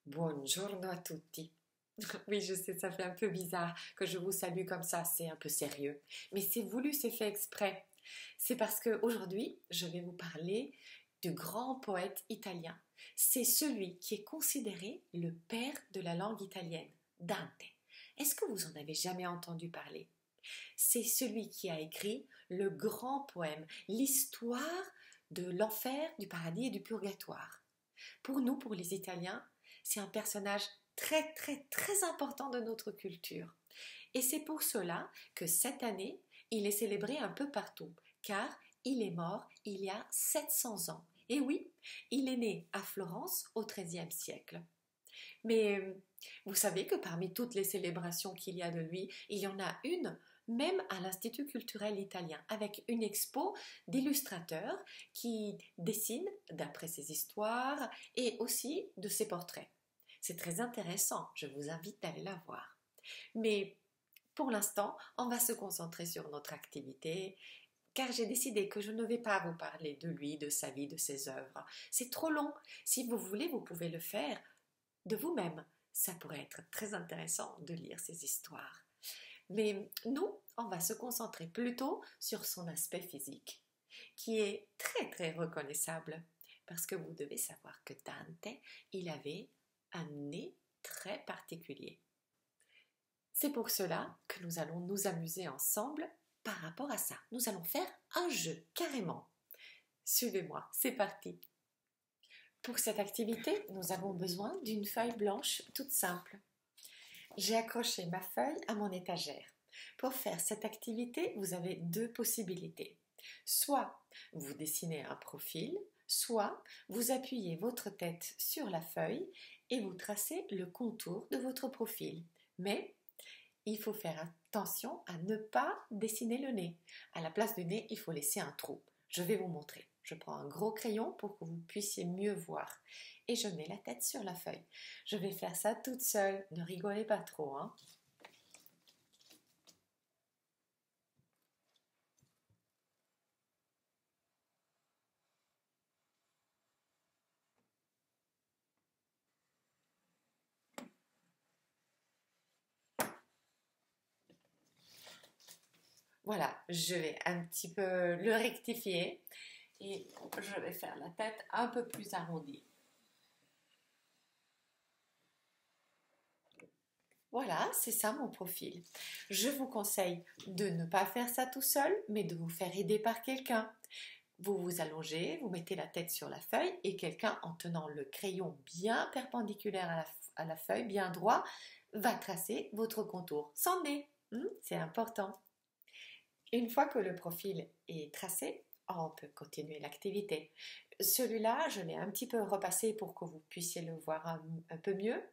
Buongiorno a tutti. Oui, je sais, ça fait un peu bizarre que je vous salue comme ça, c'est un peu sérieux. Mais c'est voulu, c'est fait exprès. C'est parce qu'aujourd'hui, je vais vous parler du grand poète italien. C'est celui qui est considéré le père de la langue italienne, Dante. Est-ce que vous en avez jamais entendu parler? C'est celui qui a écrit le grand poème, l'histoire de l'enfer, du paradis et du purgatoire. Pour nous, pour les Italiens, c'est un personnage très très très important de notre culture. Et c'est pour cela que cette année, il est célébré un peu partout, car il est mort il y a 700 ans. Et oui, il est né à Florence au XIIIe siècle. Mais vous savez que parmi toutes les célébrations qu'il y a de lui, il y en a une même à l'Institut culturel italien, avec une expo d'illustrateurs qui dessinent d'après ses histoires et aussi de ses portraits. C'est très intéressant, je vous invite à aller la voir. Mais pour l'instant, on va se concentrer sur notre activité, car j'ai décidé que je ne vais pas vous parler de lui, de sa vie, de ses œuvres. C'est trop long. Si vous voulez, vous pouvez le faire de vous-même. Ça pourrait être très intéressant de lire ces histoires. Mais nous, on va se concentrer plutôt sur son aspect physique, qui est très très reconnaissable. Parce que vous devez savoir que Dante, il avait un nez très particulier. C'est pour cela que nous allons nous amuser ensemble par rapport à ça. Nous allons faire un jeu, carrément. Suivez-moi, c'est parti. Pour cette activité, nous avons besoin d'une feuille blanche toute simple. J'ai accroché ma feuille à mon étagère. Pour faire cette activité, vous avez deux possibilités. Soit vous dessinez un profil, soit vous appuyez votre tête sur la feuille et vous tracez le contour de votre profil. Mais il faut faire attention à ne pas dessiner le nez. À la place du nez, il faut laisser un trou. Je vais vous montrer. Je prends un gros crayon pour que vous puissiez mieux voir. Et je mets la tête sur la feuille. Je vais faire ça toute seule. Ne rigolez pas trop, hein. Voilà, je vais un petit peu le rectifier et je vais faire la tête un peu plus arrondie. Voilà, c'est ça mon profil. Je vous conseille de ne pas faire ça tout seul, mais de vous faire aider par quelqu'un. Vous vous allongez, vous mettez la tête sur la feuille et quelqu'un, en tenant le crayon bien perpendiculaire à la feuille, bien droit, va tracer votre contour sans nez. C'est important. Une fois que le profil est tracé, on peut continuer l'activité. Celui-là, je l'ai un petit peu repassé pour que vous puissiez le voir un peu mieux.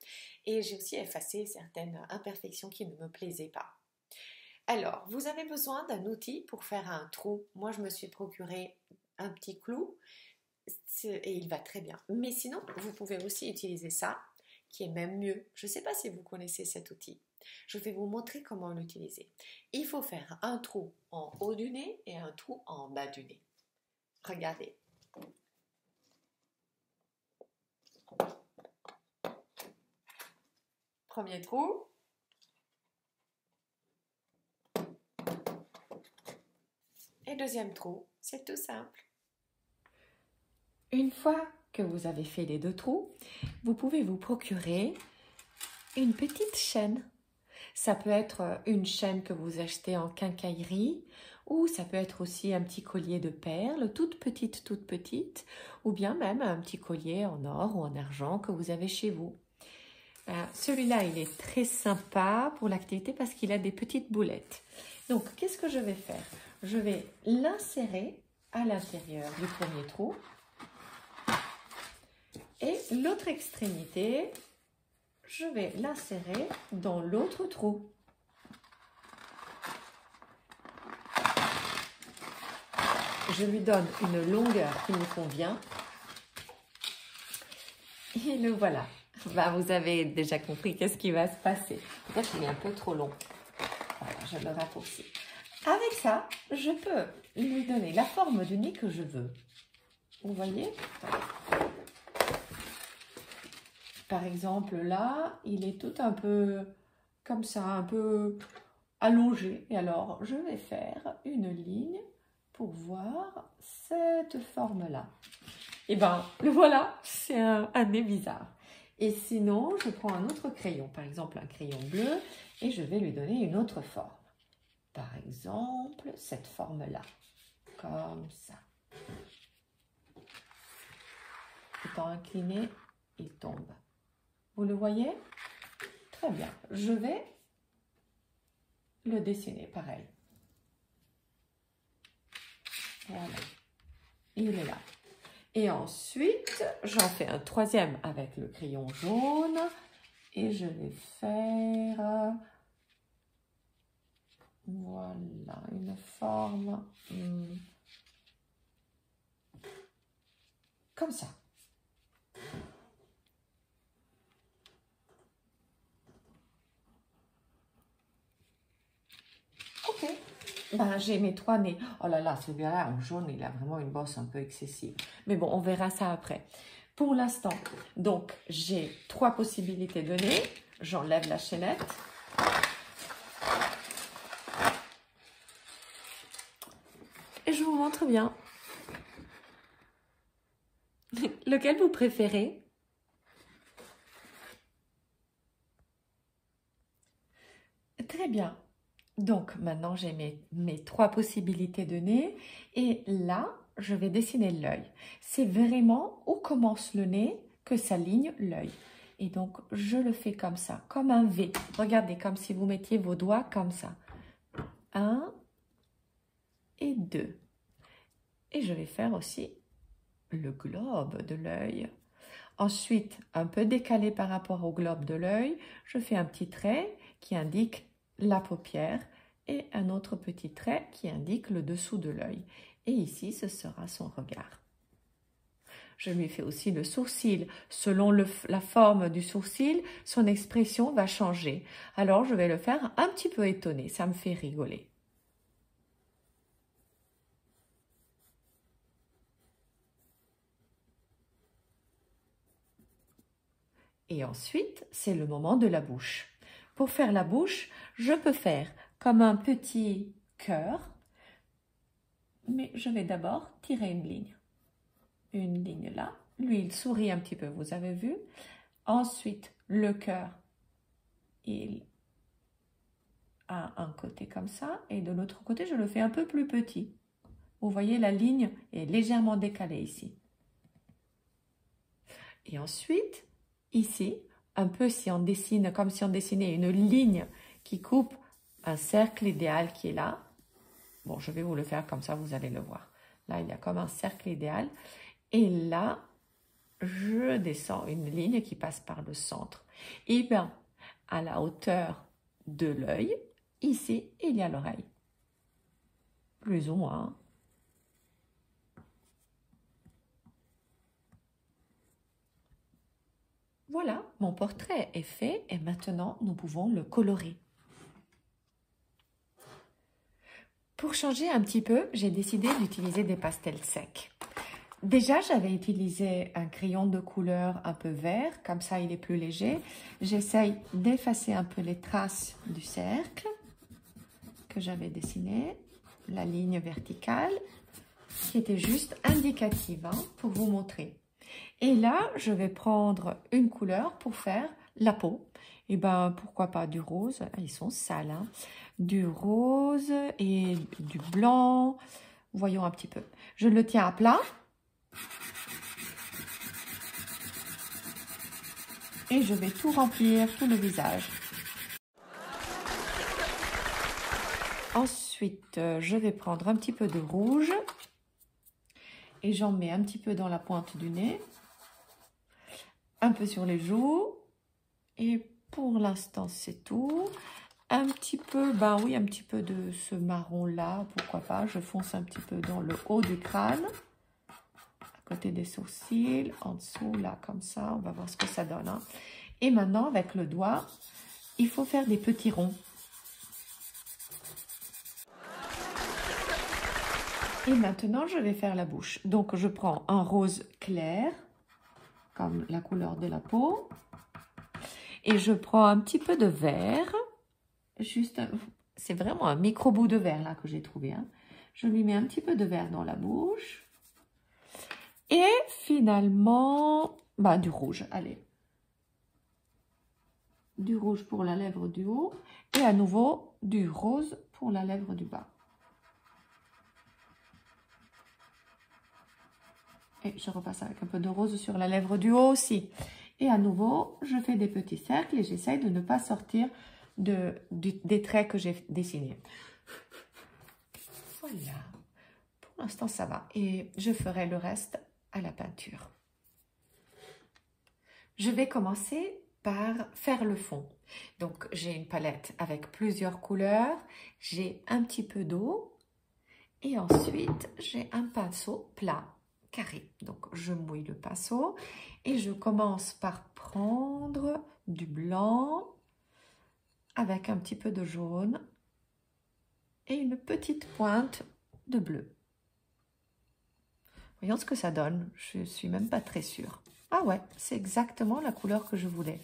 Et j'ai aussi effacé certaines imperfections qui ne me plaisaient pas. Alors, vous avez besoin d'un outil pour faire un trou. Moi, je me suis procuré un petit clou et il va très bien. Mais sinon, vous pouvez aussi utiliser ça, qui est même mieux. Je ne sais pas si vous connaissez cet outil. Je vais vous montrer comment l'utiliser. Il faut faire un trou en haut du nez et un trou en bas du nez. Regardez. Premier trou. Et deuxième trou, c'est tout simple. Une fois que vous avez fait les deux trous, vous pouvez vous procurer une petite chaîne. Ça peut être une chaîne que vous achetez en quincaillerie ou ça peut être aussi un petit collier de perles, toute petite, ou bien même un petit collier en or ou en argent que vous avez chez vous. Celui-là, il est très sympa pour l'activité parce qu'il a des petites boulettes. Donc, qu'est-ce que je vais faire? Je vais l'insérer à l'intérieur du premier trou et l'autre extrémité, je vais l'insérer dans l'autre trou. Je lui donne une longueur qui me convient. Et le voilà. Vous avez déjà compris qu'est-ce qui va se passer. Peut-être qu'il est un peu trop long. Voilà, je le raccourcis. Avec ça, je peux lui donner la forme du nez que je veux. Vous voyez? Par exemple, là, il est tout un peu comme ça, un peu allongé. Et alors, je vais faire une ligne pour voir cette forme-là. Et ben, le voilà, c'est un nez bizarre. Et sinon, je prends un autre crayon, par exemple un crayon bleu, et je vais lui donner une autre forme. Par exemple, cette forme-là, comme ça. Étant incliné, il tombe. Vous le voyez? Très bien. Je vais le dessiner pareil. Voilà. Il est là. Et ensuite, j'en fais un troisième avec le crayon jaune. Et je vais faire... Voilà, une forme comme ça. Ok. Ben, j'ai mes trois nez. Oh là là, celui-là en jaune, il a vraiment une bosse un peu excessive. Mais bon, on verra ça après. Pour l'instant, donc, j'ai trois possibilités de nez. J'enlève la chaînette. Et je vous montre bien. Lequel vous préférez? Très bien. Donc, maintenant, j'ai mes trois possibilités de nez. Et là, je vais dessiner l'œil. C'est vraiment où commence le nez que s'aligne l'œil. Et donc, je le fais comme ça, comme un V. Regardez, comme si vous mettiez vos doigts comme ça. 1 et 2. Et je vais faire aussi le globe de l'œil. Ensuite, un peu décalé par rapport au globe de l'œil, je fais un petit trait qui indique la paupière et un autre petit trait qui indique le dessous de l'œil. Et ici, ce sera son regard. Je lui fais aussi le sourcil. Selon la forme du sourcil, son expression va changer. Alors, je vais le faire un petit peu étonné. Ça me fait rigoler. Et ensuite, c'est le moment de la bouche. Pour faire la bouche, je peux faire comme un petit cœur, mais je vais d'abord tirer une ligne. Une ligne là. Lui, il sourit un petit peu, vous avez vu. Ensuite, le cœur, il a un côté comme ça, et de l'autre côté, je le fais un peu plus petit. Vous voyez, la ligne est légèrement décalée ici. Et ensuite, ici, un peu si on dessine, comme si on dessinait une ligne qui coupe un cercle idéal qui est là. Bon, je vais vous le faire comme ça, vous allez le voir. Là, il y a comme un cercle idéal. Et là, je descends une ligne qui passe par le centre. Et bien, à la hauteur de l'œil, ici, il y a l'oreille. Plus ou moins. Voilà, mon portrait est fait et maintenant, nous pouvons le colorer. Pour changer un petit peu, j'ai décidé d'utiliser des pastels secs. Déjà, j'avais utilisé un crayon de couleur un peu vert, comme ça il est plus léger. J'essaye d'effacer un peu les traces du cercle que j'avais dessiné, la ligne verticale, qui était juste indicative pour vous montrer. Et là, je vais prendre une couleur pour faire la peau. Et ben, pourquoi pas du rose, ils sont sales, hein. Du rose et du blanc. Voyons un petit peu. Je le tiens à plat. Et je vais tout remplir, tout le visage. Ensuite, je vais prendre un petit peu de rouge. Et j'en mets un petit peu dans la pointe du nez. Un peu sur les joues. Et pour l'instant, c'est tout. Un petit peu, ben oui, un petit peu de ce marron-là, pourquoi pas. Je fonce un petit peu dans le haut du crâne. À côté des sourcils, en dessous, là, comme ça. On va voir ce que ça donne, hein. Et maintenant, avec le doigt, il faut faire des petits ronds. Et maintenant, je vais faire la bouche. Donc, je prends un rose clair, comme la couleur de la peau. Et je prends un petit peu de verre, c'est vraiment un micro bout de verre là que j'ai trouvé. Hein. Je lui mets un petit peu de verre dans la bouche. Et finalement, du rouge, allez. Du rouge pour la lèvre du haut et à nouveau du rose pour la lèvre du bas. Et je repasse avec un peu de rose sur la lèvre du haut aussi. Et à nouveau, je fais des petits cercles et j'essaye de ne pas sortir des traits que j'ai dessinés. Voilà. Pour l'instant, ça va. Et je ferai le reste à la peinture. Je vais commencer par faire le fond. Donc, j'ai une palette avec plusieurs couleurs. J'ai un petit peu d'eau. Et ensuite, j'ai un pinceau plat, carré. Donc, je mouille le pinceau. Et je commence par prendre du blanc avec un petit peu de jaune et une petite pointe de bleu. Voyons ce que ça donne. Je ne suis même pas très sûre. Ah ouais, c'est exactement la couleur que je voulais.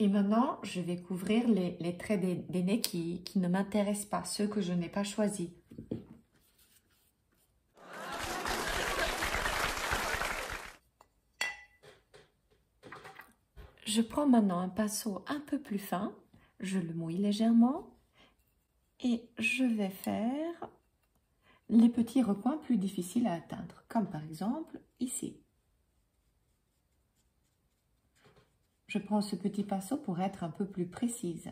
Et maintenant, je vais couvrir les traits des nez qui ne m'intéressent pas, ceux que je n'ai pas choisis. Je prends maintenant un pinceau un peu plus fin, je le mouille légèrement et je vais faire les petits recoins plus difficiles à atteindre, comme par exemple ici. Je prends ce petit pinceau pour être un peu plus précise.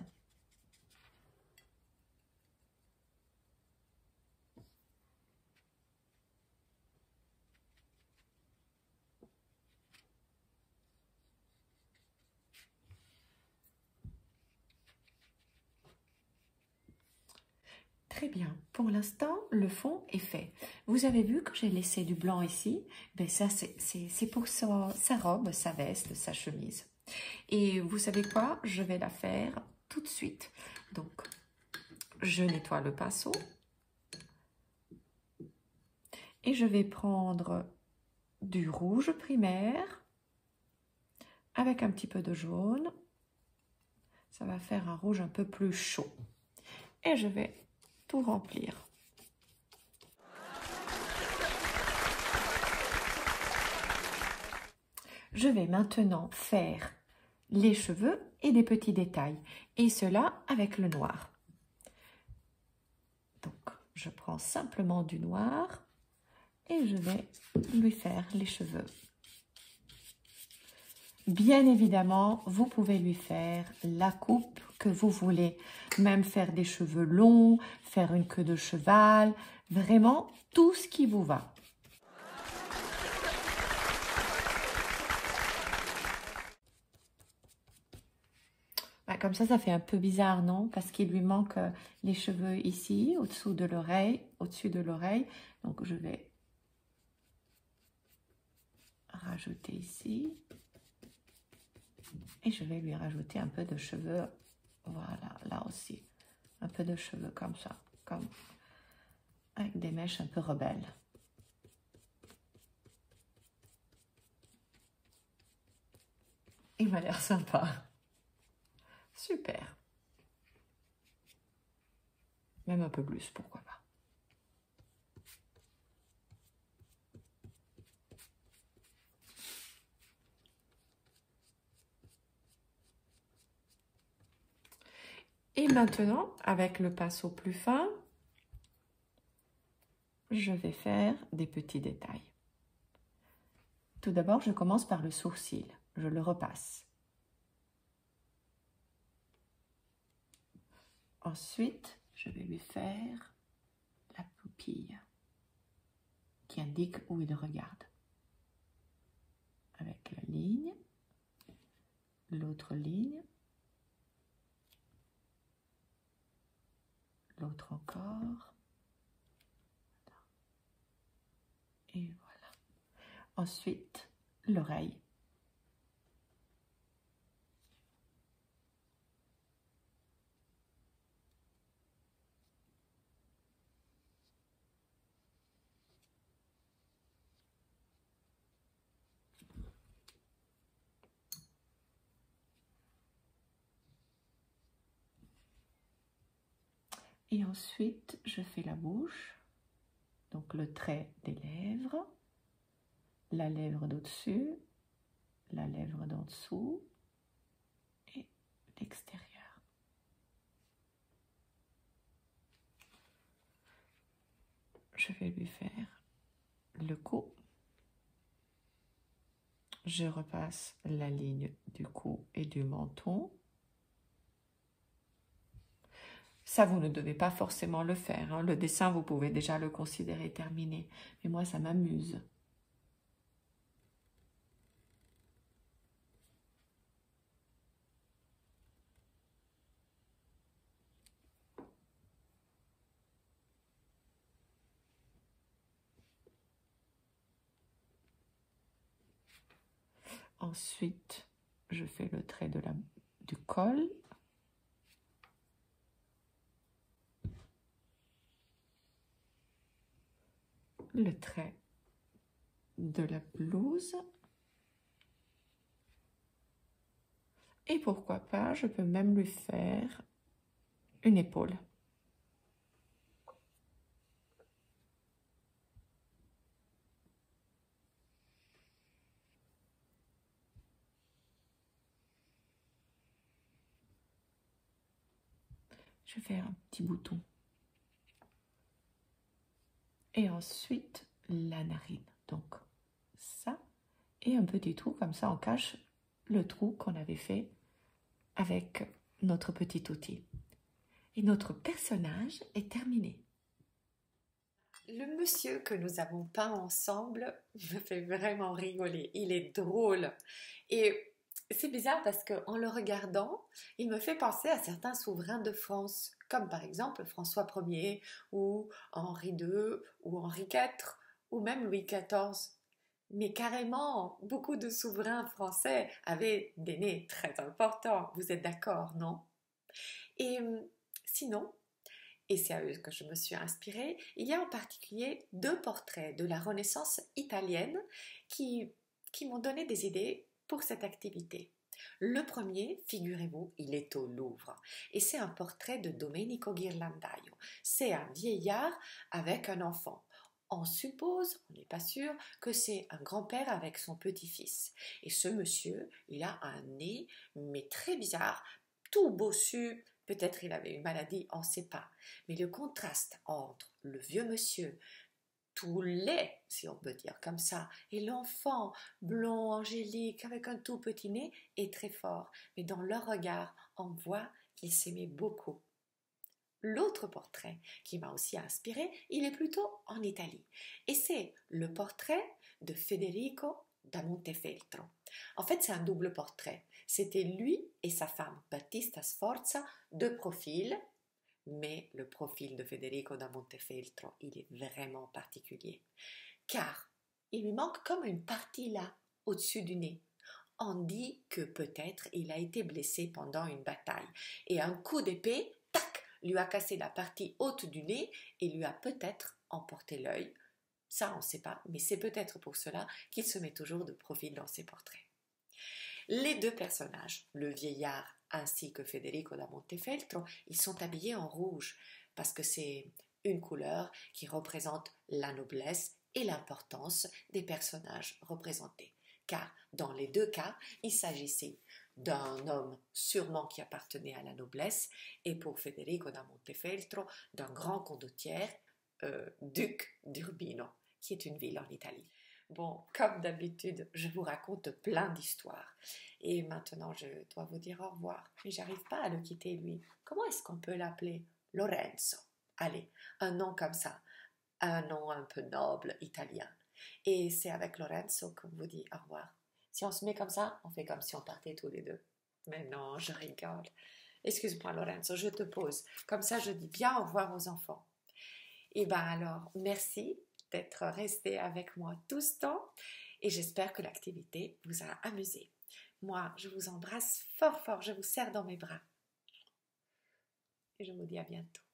Très bien. Pour l'instant, le fond est fait. Vous avez vu que j'ai laissé du blanc ici? Ben ça, c'est pour sa robe, sa veste, sa chemise. Et vous savez quoi? Je vais la faire tout de suite. Donc, je nettoie le pinceau. Et je vais prendre du rouge primaire avec un petit peu de jaune. Ça va faire un rouge un peu plus chaud. Et je vais tout remplir. Je vais maintenant faire les cheveux et des petits détails. Et cela avec le noir. Donc, je prends simplement du noir et je vais lui faire les cheveux. Bien évidemment, vous pouvez lui faire la coupe que vous voulez. Même faire des cheveux longs, faire une queue de cheval, vraiment tout ce qui vous va. Comme ça fait un peu bizarre, non? Parce qu'il lui manque les cheveux ici, au-dessous de l'oreille, au-dessus de l'oreille. Donc, je vais rajouter ici. Et je vais lui rajouter un peu de cheveux, voilà, là aussi. Un peu de cheveux comme ça, comme avec des mèches un peu rebelles. Il m'a l'air sympa. Super. Même un peu plus, pourquoi pas. Et maintenant, avec le pinceau plus fin, je vais faire des petits détails. Tout d'abord, je commence par le sourcil. Je le repasse. Ensuite, je vais lui faire la pupille qui indique où il regarde. Avec la ligne, l'autre ligne, l'autre encore. Et voilà. Ensuite, l'oreille. Et ensuite, je fais la bouche, donc le trait des lèvres, la lèvre d'au-dessus, la lèvre d'en dessous et l'extérieur. Je vais lui faire le cou. Je repasse la ligne du cou et du menton. Ça, vous ne devez pas forcément le faire, hein. Le dessin, vous pouvez déjà le considérer terminé. Mais moi, ça m'amuse. Ensuite, je fais le trait du col. Le trait de la blouse. Et pourquoi pas, je peux même lui faire une épaule. Je fais un petit bouton. Et ensuite, la narine. Donc, ça. Et un petit trou, comme ça, on cache le trou qu'on avait fait avec notre petit outil. Et notre personnage est terminé. Le monsieur que nous avons peint ensemble me fait vraiment rigoler. Il est drôle. Et c'est bizarre parce qu'en le regardant, il me fait penser à certains souverains de France, comme par exemple François Ier, ou Henri II, ou Henri IV, ou même Louis XIV. Mais carrément, beaucoup de souverains français avaient des nez très importants. Vous êtes d'accord, non? Et sinon, et c'est à eux que je me suis inspirée, il y a en particulier deux portraits de la Renaissance italienne qui m'ont donné des idées pour cette activité. Le premier, figurez-vous, il est au Louvre et c'est un portrait de Domenico Ghirlandaio. C'est un vieillard avec un enfant. On suppose, on n'est pas sûr, que c'est un grand-père avec son petit-fils. Et ce monsieur, il a un nez, mais très bizarre, tout bossu. Peut-être il avait une maladie, on ne sait pas. Mais le contraste entre le vieux monsieur, tout laid, si on peut dire comme ça, et l'enfant blond, angélique, avec un tout petit nez, est très fort. Mais dans leur regard, on voit qu'ils s'aimaient beaucoup. L'autre portrait qui m'a aussi inspiré, il est plutôt en Italie. Et c'est le portrait de Federico da Montefeltro. En fait, c'est un double portrait. C'était lui et sa femme, Battista Sforza, de profil. Mais le profil de Federico da Montefeltro, il est vraiment particulier. Car il lui manque comme une partie là, au-dessus du nez. On dit que peut-être il a été blessé pendant une bataille. Et un coup d'épée, tac, lui a cassé la partie haute du nez et lui a peut-être emporté l'œil. Ça, on ne sait pas, mais c'est peut-être pour cela qu'il se met toujours de profil dans ses portraits. Les deux personnages, le vieillard ainsi que Federico da Montefeltro, ils sont habillés en rouge parce que c'est une couleur qui représente la noblesse et l'importance des personnages représentés. Car dans les deux cas, il s'agissait d'un homme sûrement qui appartenait à la noblesse et pour Federico da Montefeltro d'un grand condottiere, duc d'Urbino, qui est une ville en Italie. Bon, comme d'habitude, je vous raconte plein d'histoires. Et maintenant, je dois vous dire au revoir. Mais j'arrive pas à le quitter, lui. Comment est-ce qu'on peut l'appeler? Lorenzo. Allez, un nom comme ça. Un nom un peu noble, italien. Et c'est avec Lorenzo qu'on vous dit au revoir. Si on se met comme ça, on fait comme si on partait tous les deux. Mais non, je rigole. Excuse-moi, Lorenzo, je te pose. Comme ça, je dis bien au revoir aux enfants. Et ben alors, merci d'être resté avec moi tout ce temps et j'espère que l'activité vous a amusé. Moi, je vous embrasse fort fort, je vous serre dans mes bras et je vous dis à bientôt.